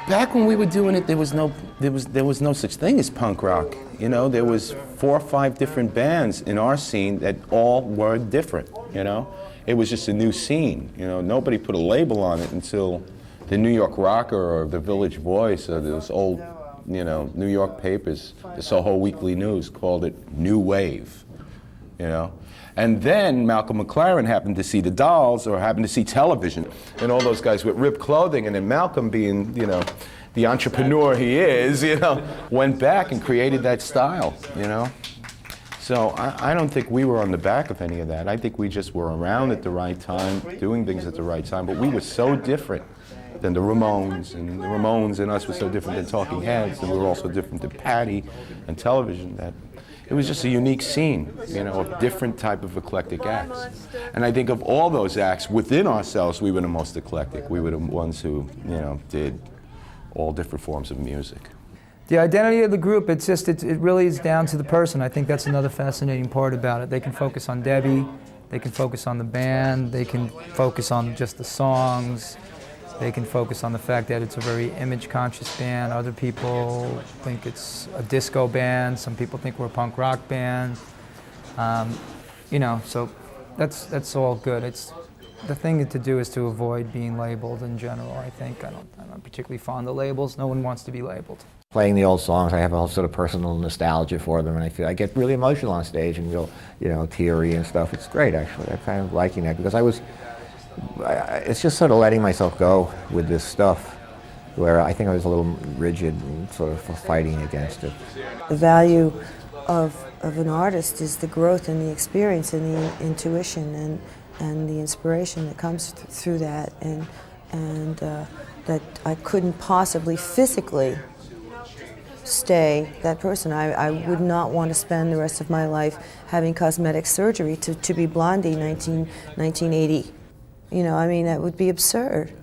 Back when we were doing it, there was no such thing as punk rock. You know, there was 4 or 5 different bands in our scene that all were different. You know, it was just a new scene. You know, nobody put a label on it until the New York Rocker or the Village Voice or those old, you know, New York papers, the Soho Weekly News called it New Wave. You know. And then Malcolm McLaren happened to see the Dolls, or happened to see television, and all those guys with ripped clothing, and then Malcolm, being, you know, the entrepreneur he is, you know, went back and created that style, you know. So I don't think we were on the back of any of that. I think we just were around at the right time, doing things at the right time, but we were so different than the Ramones, and the Ramones and us were so different than Talking Heads, and we were also different than Patty and television, that it was just a unique scene, you know, of different type of eclectic acts. And I think of all those acts within ourselves, we were the most eclectic. We were the ones who, you know, did all different forms of music. The identity of the group, it really is down to the person. I think that's another fascinating part about it. They can focus on Debbie, they can focus on the band, they can focus on just the songs. They can focus on the fact that it's a very image-conscious band. Other people think it's a disco band. Some people think we're a punk rock band. You know, so that's all good. The thing to do is to avoid being labeled in general. I think I'm not particularly fond of labels. No one wants to be labeled. Playing the old songs, I have a whole sort of personal nostalgia for them, and I get really emotional on stage and real, you know, teary and stuff. It's great, actually. I'm kind of liking that because it's just sort of letting myself go with this stuff, where I think I was a little rigid and sort of fighting against it. The value of an artist is the growth and the experience and the intuition and the inspiration that comes through that, and that I couldn't possibly physically stay that person. I would not want to spend the rest of my life having cosmetic surgery to be Blondie 1980. You know, I mean, that would be absurd.